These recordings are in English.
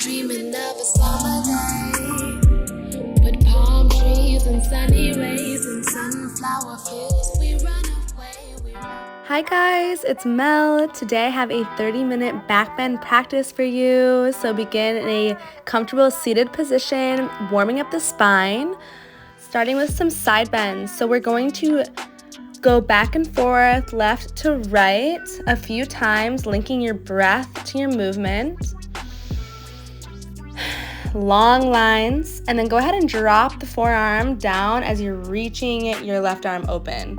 dreaming of a summer day with palm trees and sunny rays and sunflower fields. We run away. Hi guys, it's Mel. Today I have a 30-minute back bend practice for you. So begin in a comfortable seated position, warming up the spine, starting with some side bends. So we're going to go back and forth, left to right a few times, linking your breath to your movement. Long lines, and then go ahead and drop the forearm down as you're reaching your left arm open.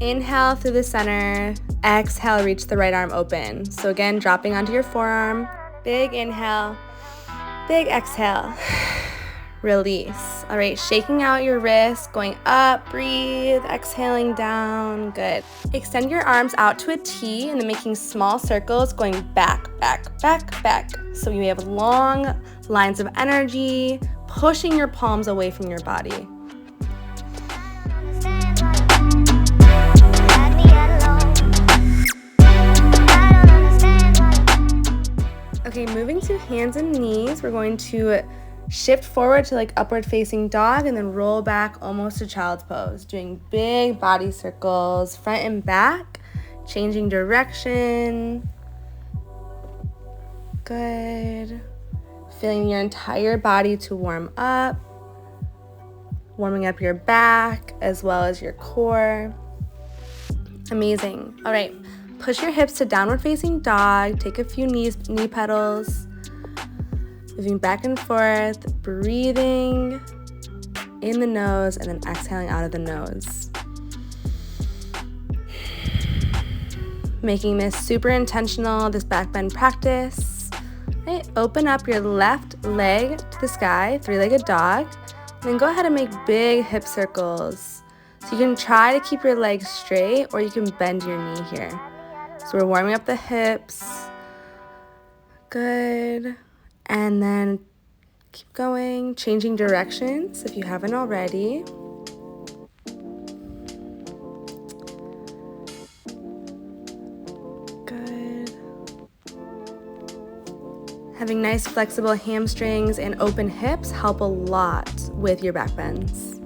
Inhale through the center, exhale, reach the right arm open. So again, dropping onto your forearm, big inhale, big exhale, release. All right, shaking out your wrists, going up, breathe, exhaling down, good. Extend your arms out to a T and then making small circles, going back, back, back, back. So you have long lines of energy, pushing your palms away from your body. Okay, moving to hands and knees, we're going to shift forward to like upward facing dog and then roll back almost to child's pose. Doing big body circles, front and back, changing direction. Good. Feeling your entire body to warm up. Warming up your back as well as your core. Amazing. All right, push your hips to downward facing dog. Take a few knee pedals. Moving back and forth, breathing in the nose and then exhaling out of the nose. Making this super intentional, this back bend practice. Right, open up your left leg to the sky, three-legged dog. And then go ahead and make big hip circles. So you can try to keep your legs straight or you can bend your knee here. So we're warming up the hips. Good. And then keep going, changing directions if you haven't already. Good. Having nice flexible hamstrings and open hips help a lot with your back bends.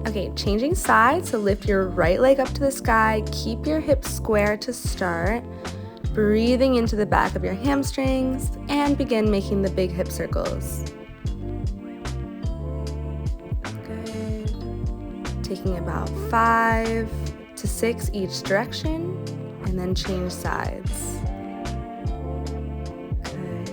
Okay, changing sides, so lift your right leg up to the sky, keep your hips square to start. Breathing into the back of your hamstrings and begin making the big hip circles. Good. Taking about 5 to 6 each direction and then change sides. Good.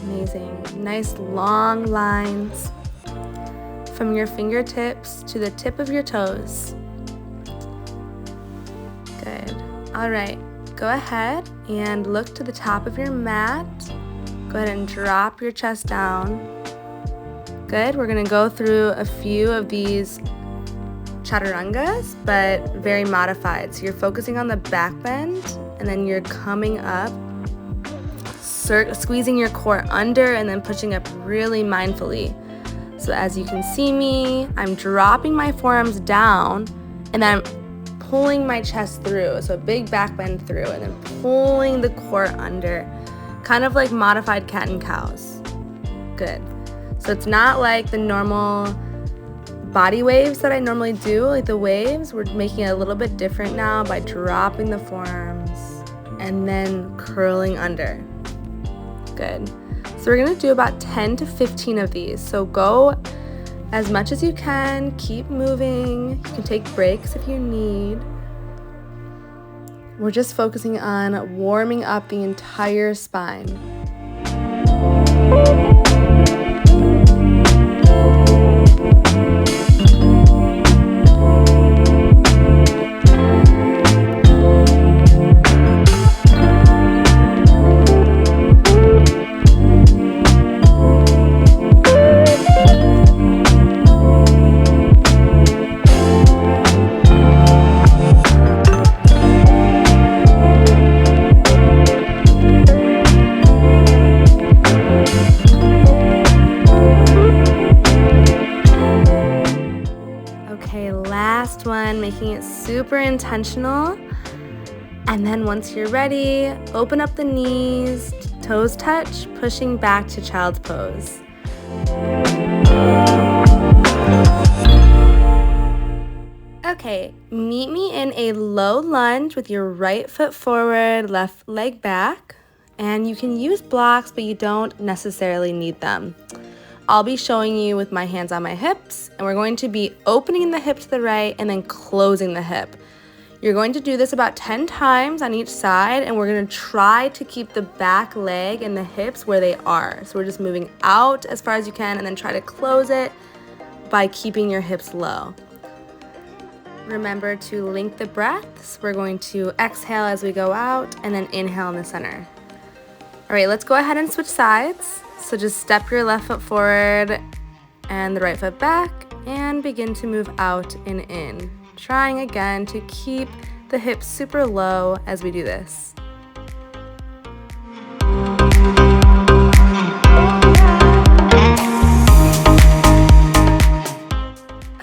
Amazing. Nice long lines from your fingertips to the tip of your toes. Good. All right, go ahead and look to the top of your mat. Go ahead and drop your chest down. Good, we're gonna go through a few of these chaturangas, but very modified. So you're focusing on the back bend and then you're coming up, squeezing your core under and then pushing up really mindfully. So as you can see me, I'm dropping my forearms down and then I'm pulling my chest through. So a big back bend through and then pulling the core under, kind of like modified cat and cows. Good. So it's not like the normal body waves that I normally do, like the waves. We're making it a little bit different now by dropping the forearms and then curling under. Good. So we're gonna do about 10 to 15 of these. So go as much as you can, keep moving. You can take breaks if you need. We're just focusing on warming up the entire spine. Last one, making it super intentional. And then once you're ready, open up the knees, toes touch, pushing back to child's pose. Okay, meet me in a low lunge with your right foot forward, left leg back. And you can use blocks, but you don't necessarily need them. I'll be showing you with my hands on my hips, and we're going to be opening the hip to the right and then closing the hip. You're going to do this about 10 times on each side, and we're going to try to keep the back leg and the hips where they are. So we're just moving out as far as you can and then try to close it by keeping your hips low. Remember to link the breaths. We're going to exhale as we go out and then inhale in the center. All right, let's go ahead and switch sides. So just step your left foot forward and the right foot back and begin to move out and in. Trying again to keep the hips super low as we do this.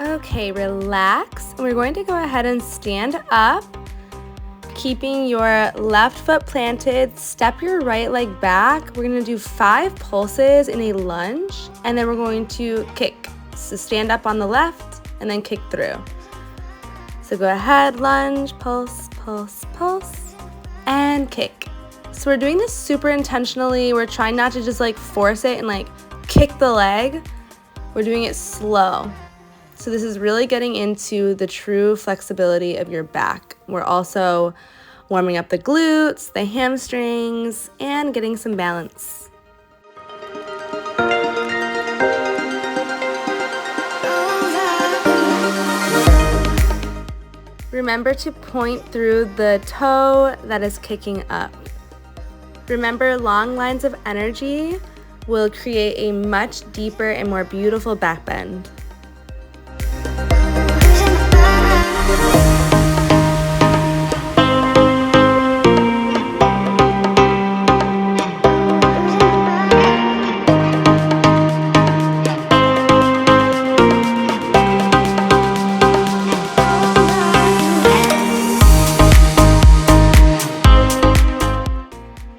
Okay, relax. We're going to go ahead and stand up, keeping your left foot planted. Step your right leg back. We're going to do 5 pulses in a lunge, and then we're going to kick. So stand up on the left and then kick through. So go ahead, lunge, pulse, pulse, pulse, and kick. So we're doing this super intentionally. We're trying not to just like force it and like kick the leg. We're doing it slow. So this is really getting into the true flexibility of your back. We're also warming up the glutes, the hamstrings, and getting some balance. Remember to point through the toe that is kicking up. Remember, long lines of energy will create a much deeper and more beautiful back bend.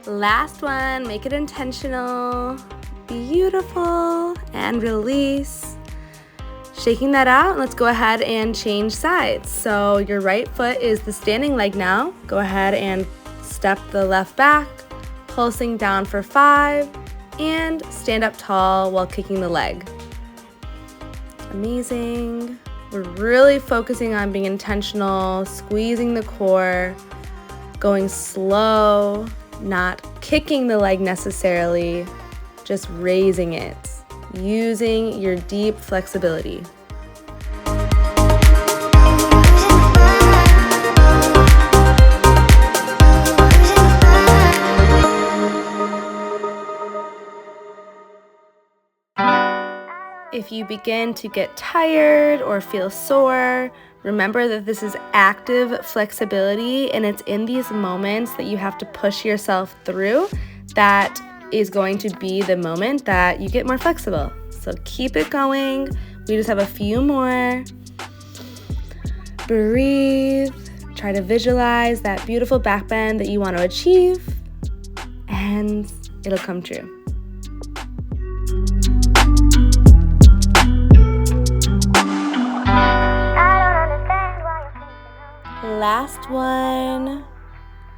Last one, make it intentional, beautiful, and release. Shaking that out, let's go ahead and change sides. So your right foot is the standing leg now. Go ahead and step the left back, pulsing down for 5, and stand up tall while kicking the leg. Amazing. We're really focusing on being intentional, squeezing the core, going slow, not kicking the leg necessarily, just raising it, using your deep flexibility. If you begin to get tired or feel sore, remember that this is active flexibility, and it's in these moments that you have to push yourself through that is going to be the moment that you get more flexible. So keep it going. We just have a few more. Breathe. Try to visualize that beautiful back bend that you want to achieve, and it'll come true. Last one.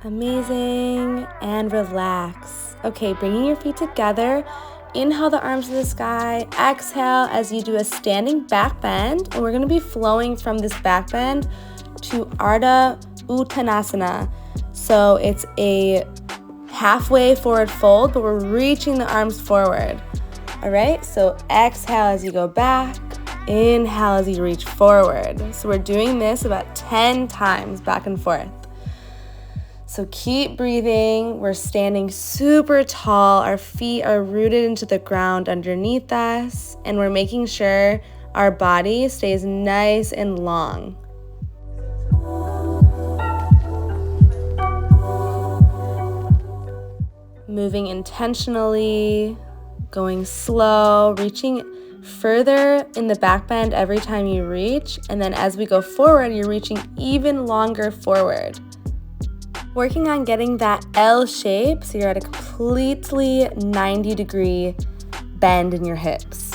Amazing. And relax. Okay, bringing your feet together. Inhale the arms to the sky. Exhale as you do a standing back bend. And we're going to be flowing from this back bend to Ardha Uttanasana. So it's a halfway forward fold, but we're reaching the arms forward. All right, so exhale as you go back. Inhale as you reach forward. So we're doing this about 10 times back and forth. So keep breathing. We're standing super tall. Our feet are rooted into the ground underneath us, and we're making sure our body stays nice and long. Moving intentionally, going slow, reaching further in the back bend every time you reach, and then as we go forward, you're reaching even longer forward. Working on getting that L shape so you're at a completely 90-degree bend in your hips.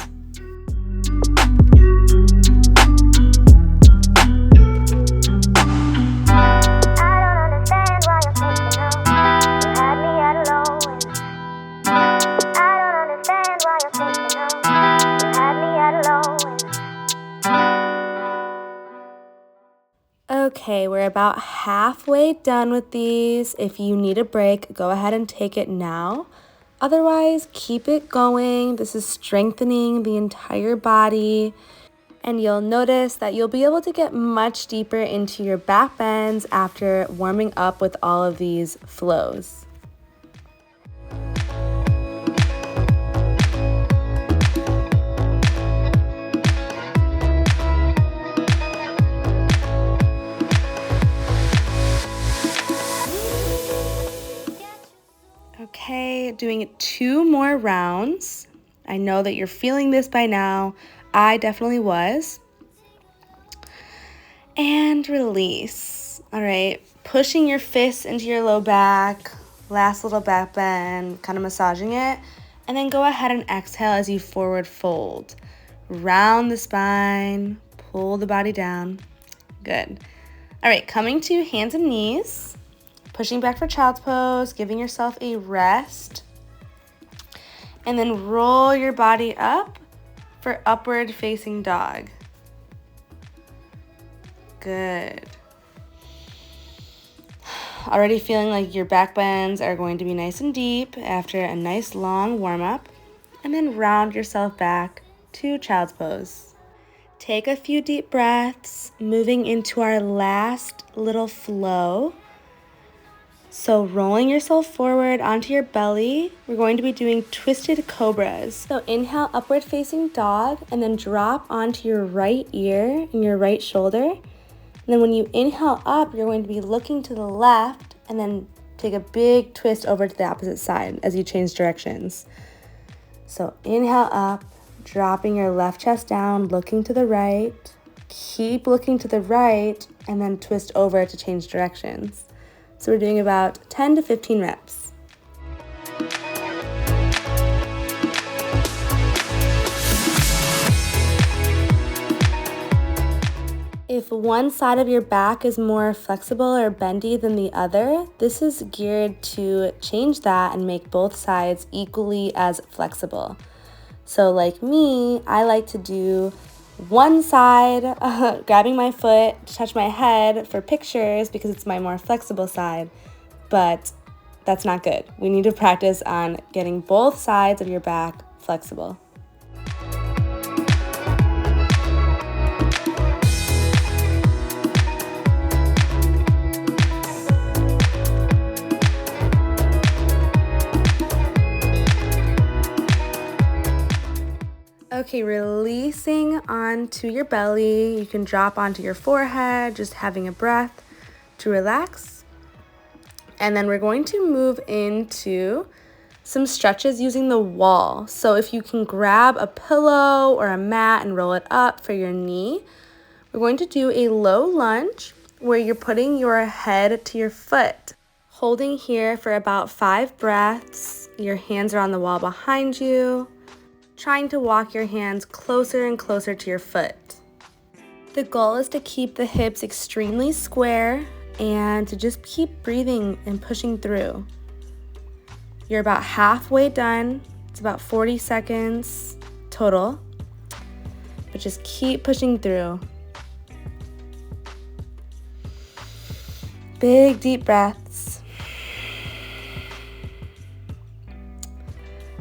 Okay, we're about halfway done with these. If you need a break, go ahead and take it now. Otherwise, keep it going. This is strengthening the entire body. And you'll notice that you'll be able to get much deeper into your back bends after warming up with all of these flows. Okay, doing 2 more rounds. I know that you're feeling this by now. I definitely was. And release. All right, pushing your fists into your low back. Last little back bend, kind of massaging it. And then go ahead and exhale as you forward fold. Round the spine, pull the body down. Good. All right, coming to hands and knees. Pushing back for child's pose, giving yourself a rest. And then roll your body up for upward facing dog. Good. Already feeling like your back bends are going to be nice and deep after a nice long warm up. And then round yourself back to child's pose. Take a few deep breaths, moving into our last little flow. So rolling yourself forward onto your belly, we're going to be doing twisted cobras. So inhale, upward facing dog, and then drop onto your right ear and your right shoulder. And then when you inhale up, you're going to be looking to the left and then take a big twist over to the opposite side as you change directions. So inhale up, dropping your left chest down, looking to the right. Keep looking to the right and then twist over to change directions. So we're doing about 10 to 15 reps. If one side of your back is more flexible or bendy than the other, this is geared to change that and make both sides equally as flexible. So like me, I like to do one side, grabbing my foot to touch my head for pictures because it's my more flexible side, but that's not good. We need to practice on getting both sides of your back flexible. Okay, releasing onto your belly. You can drop onto your forehead, just having a breath to relax. And then we're going to move into some stretches using the wall. So if you can grab a pillow or a mat and roll it up for your knee, we're going to do a low lunge where you're putting your head to your foot. Holding here for about 5 breaths. Your hands are on the wall behind you. Trying to walk your hands closer and closer to your foot. The goal is to keep the hips extremely square and to just keep breathing and pushing through. You're about halfway done. It's about 40 seconds total, but just keep pushing through. Big deep breaths.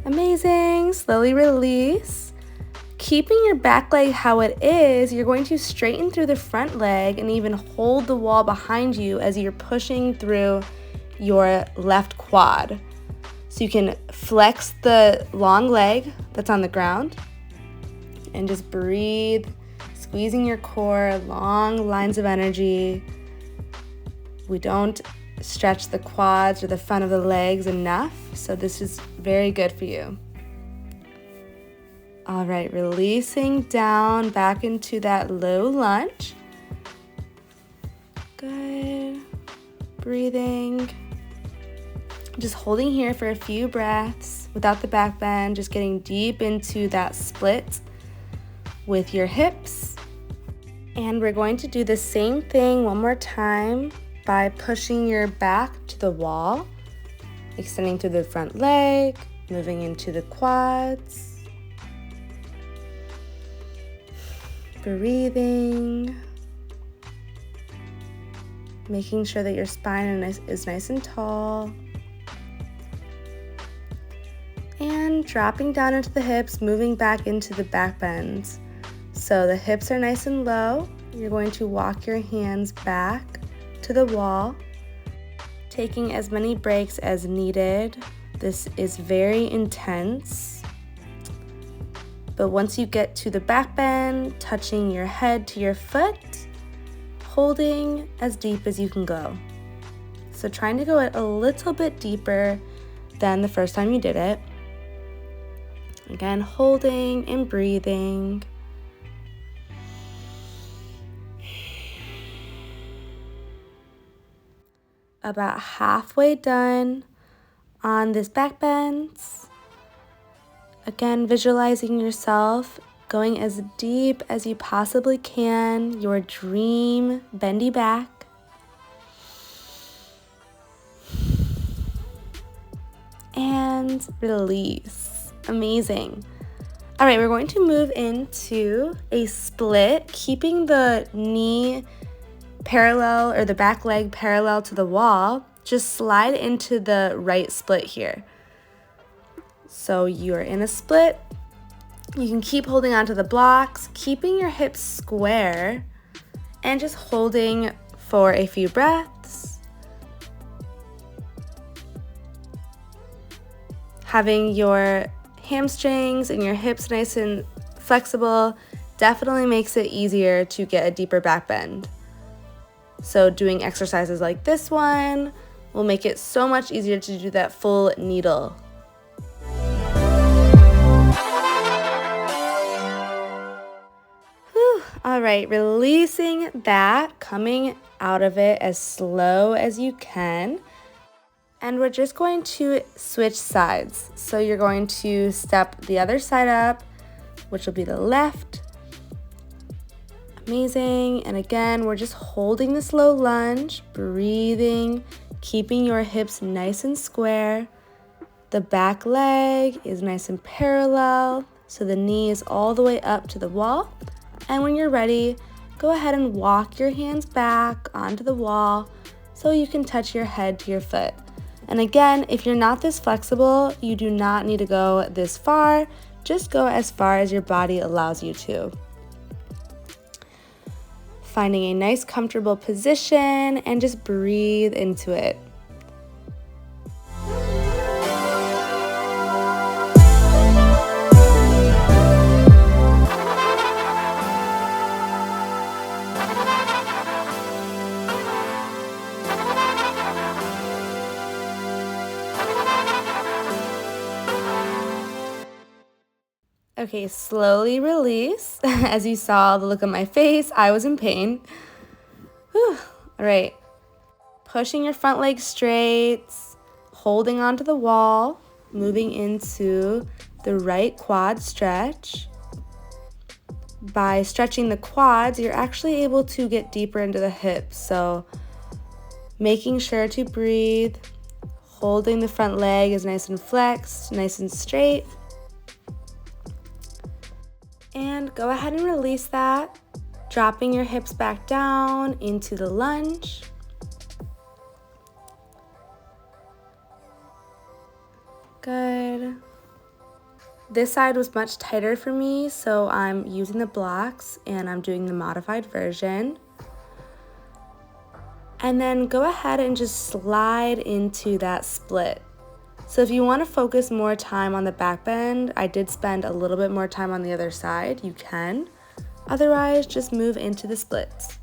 Amazing. Slowly release. Keeping your back leg how it is, you're going to straighten through the front leg and even hold the wall behind you as you're pushing through your left quad. So you can flex the long leg that's on the ground and just breathe, squeezing your core, long lines of energy. We don't stretch the quads or the front of the legs enough, so this is very good for you. All right, releasing down back into that low lunge. Good. breathing. Just holding here for a few breaths without the back bend, just getting deep into that split with your hips. And we're going to do the same thing one more time by pushing your back to the wall, extending through the front leg, moving into the quads. Breathing. Making sure that your spine is nice and tall. And dropping down into the hips, moving back into the back bends. So the hips are nice and low. You're going to walk your hands back to the wall, taking as many breaks as needed. This is very intense. But once you get to the back bend, touching your head to your foot, holding as deep as you can go. So trying to go a little bit deeper than the first time you did it. Again, holding and breathing. About halfway done on this back bend. Again, visualizing yourself going as deep as you possibly can, your dream bendy back. And release. Amazing. All right, we're going to move into a split, keeping the knee parallel or the back leg parallel to the wall. Just slide into the right split here. So you're in a split. You can keep holding onto the blocks, keeping your hips square, and just holding for a few breaths. Having your hamstrings and your hips nice and flexible definitely makes it easier to get a deeper back bend. So doing exercises like this one will make it so much easier to do that full needle. All right, releasing that, coming out of it as slow as you can. And we're just going to switch sides. So you're going to step the other side up, which will be the left. Amazing. And again, we're just holding this low lunge, breathing, keeping your hips nice and square. The back leg is nice and parallel, so the knee is all the way up to the wall. And when you're ready, go ahead and walk your hands back onto the wall so you can touch your head to your foot. And again, if you're not this flexible, you do not need to go this far. Just go as far as your body allows you to. Finding a nice comfortable position and just breathe into it. Okay, slowly release. As you saw the look on my face, I was in pain. Whew. All right, pushing your front leg straight, holding onto the wall, moving into the right quad stretch. By stretching the quads, you're actually able to get deeper into the hips. So making sure to breathe, holding the front leg is nice and flexed, nice and straight. And go ahead and release that, dropping your hips back down into the lunge. Good. This side was much tighter for me, so I'm using the blocks and I'm doing the modified version. And then go ahead and just slide into that split. So if you want to focus more time on the back bend, I did spend a little bit more time on the other side, you can. Otherwise, just move into the splits.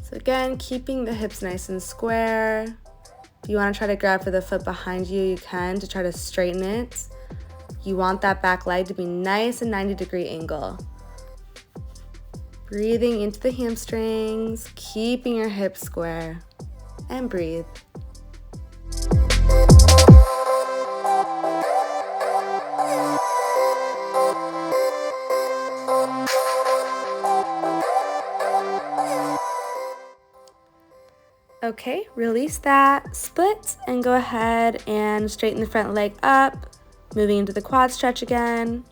So again, keeping the hips nice and square. If you want to try to grab for the foot behind you, you can to try to straighten it. You want that back leg to be nice and 90-degree angle. Breathing into the hamstrings, keeping your hips square, and breathe. Okay, release that, split, and go ahead and straighten the front leg up, moving into the quad stretch again.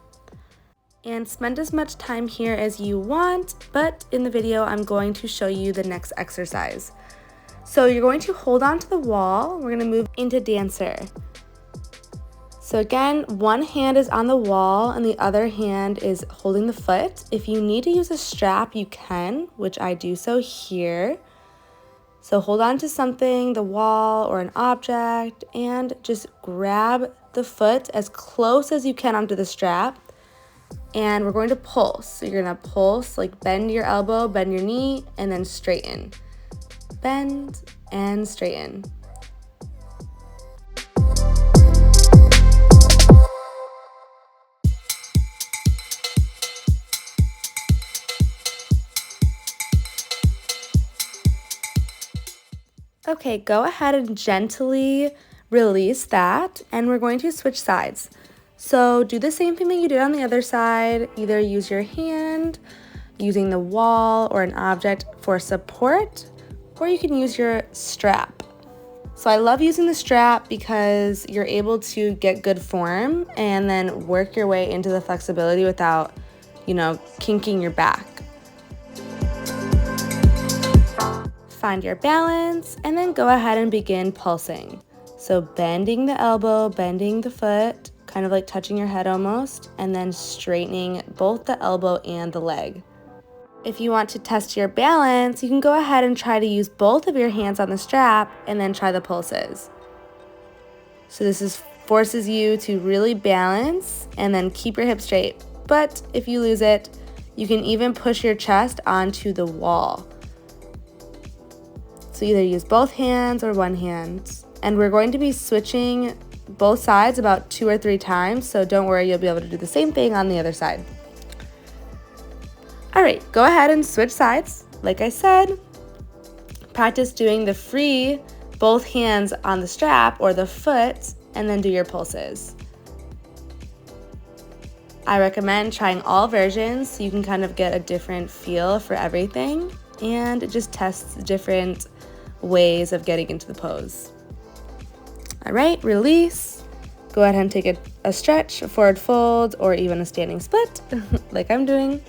And spend as much time here as you want, but in the video I'm going to show you the next exercise. So you're going to hold on to the wall. We're going to move into dancer. So again, one hand is on the wall and the other hand is holding the foot. If you need to use a strap, you can, which I do so here. So hold on to something, the wall or an object, and just grab the foot as close as you can onto the strap. And we're going to pulse. So you're going to pulse, like bend your elbow, bend your knee, and then straighten. Bend and straighten. Okay, go ahead and gently release that, and we're going to switch sides. So do the same thing that you did on the other side. Either use your hand, using the wall or an object for support, or you can use your strap. So I love using the strap because you're able to get good form and then work your way into the flexibility without, kinking your back. Find your balance and then go ahead and begin pulsing. So bending the elbow, bending the foot, kind of like touching your head almost, and then straightening both the elbow and the leg. If you want to test your balance, you can go ahead and try to use both of your hands on the strap and then try the pulses. So this forces you to really balance and then keep your hips straight. But if you lose it, you can even push your chest onto the wall. So either use both hands or one hand. And we're going to be switching both sides about 2 or 3 times, so don't worry, you'll be able to do the same thing on the other side. All right, go ahead and switch sides. Like I said, practice doing the free, both hands on the strap or the foot, and then do your pulses. I recommend trying all versions so you can kind of get a different feel for everything, and it just tests different ways of getting into the pose. All right, release. Go ahead and take a stretch, a forward fold, or even a standing split, like I'm doing.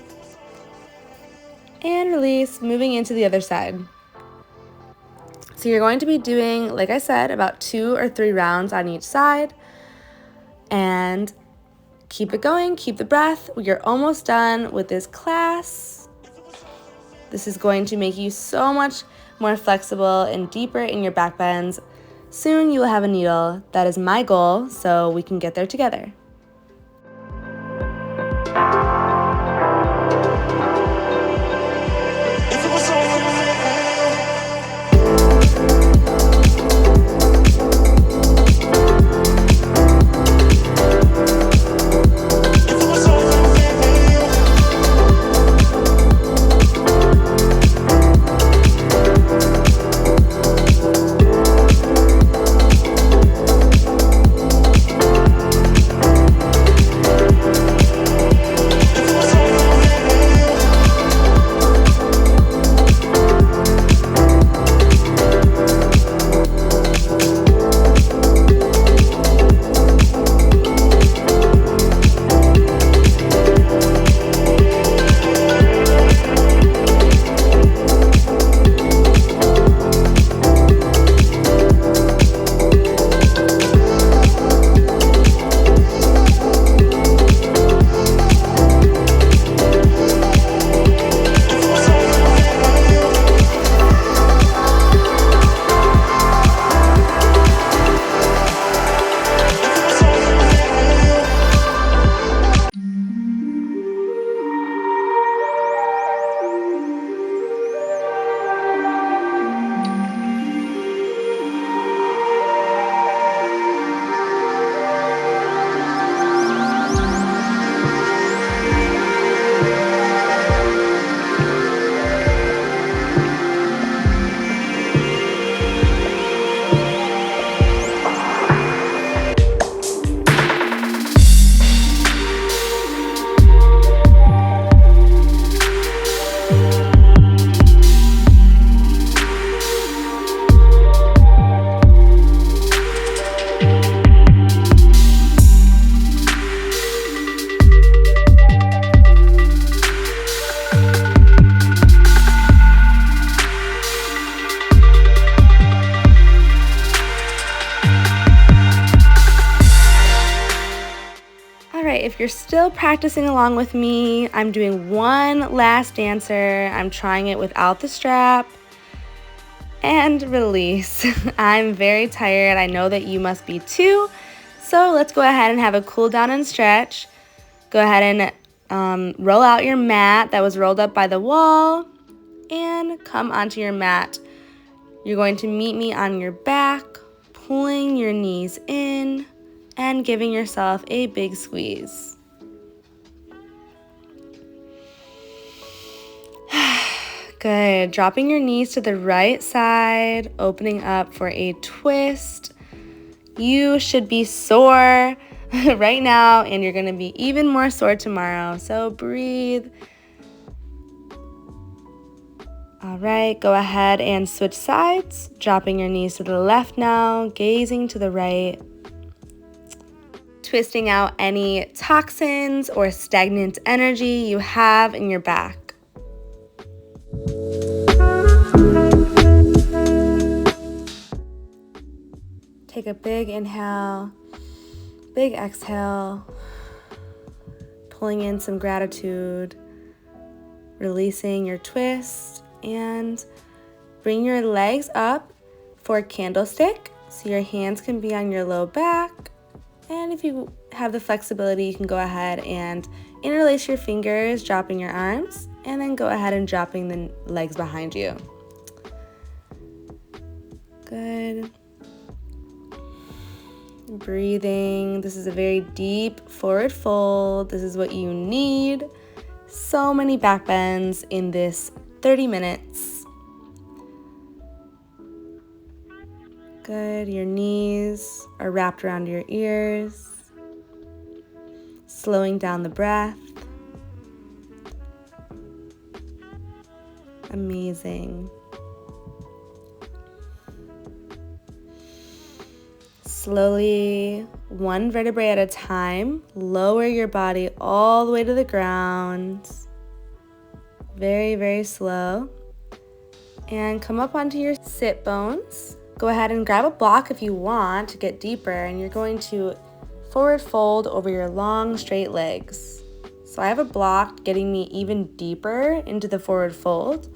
And release, moving into the other side. So you're going to be doing, like I said, about 2 or 3 rounds on each side. And keep it going, keep the breath. You're almost done with this class. This is going to make you so much more flexible and deeper in your back bends. Soon you will have a needle. That is my goal, so we can get there together. if you're still practicing along with me, I'm doing one last dancer. I'm trying it without the strap. And release. I'm very tired. I know that you must be too. So let's go ahead and have a cool down and stretch. Go ahead and roll out your mat that was rolled up by the wall and come onto your mat. You're going to meet me on your back, pulling your knees in and giving yourself a big squeeze. Good. Dropping your knees to the right side, opening up for a twist. You should be sore right now, and you're going to be even more sore tomorrow. So breathe. All right, go ahead and switch sides, dropping your knees to the left now, gazing to the right. Twisting out any toxins or stagnant energy you have in your back. Take a big inhale, big exhale, pulling in some gratitude, releasing your twist, and bring your legs up for a candlestick so your hands can be on your low back. And if you have the flexibility, you can go ahead and interlace your fingers, dropping your arms, and then go ahead and dropping the legs behind you. Good. Breathing. This is a very deep forward fold. This is what you need. So many back bends in this 30 minutes. Good. Your knees are wrapped around your ears. Slowing down the breath. Amazing. Slowly, one vertebrae at a time, lower your body all the way to the ground. Very, very slow. And come up onto your sit bones. Go ahead and grab a block if you want to get deeper, and you're going to forward fold over your long, straight legs. So I have a block getting me even deeper into the forward fold.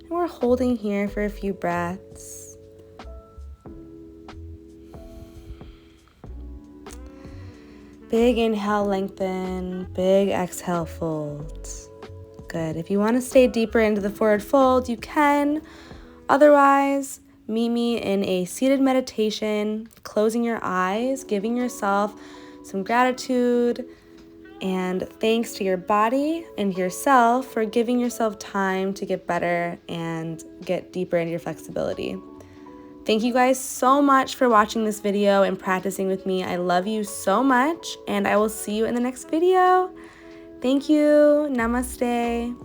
And we're holding here for a few breaths. Big inhale, lengthen. Big exhale, fold. Good. If you want to stay deeper into the forward fold, you can. Otherwise, meet me in a seated meditation, closing your eyes, giving yourself some gratitude and thanks to your body and yourself for giving yourself time to get better and get deeper into your flexibility. Thank you guys so much for watching this video and practicing with me. I love you so much, and I will see you in the next video. Thank you. Namaste.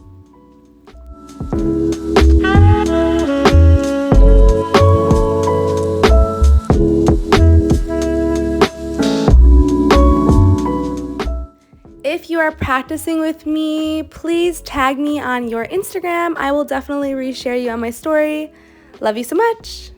If you are practicing with me, please tag me on your Instagram. I will definitely reshare you on my story. Love you so much.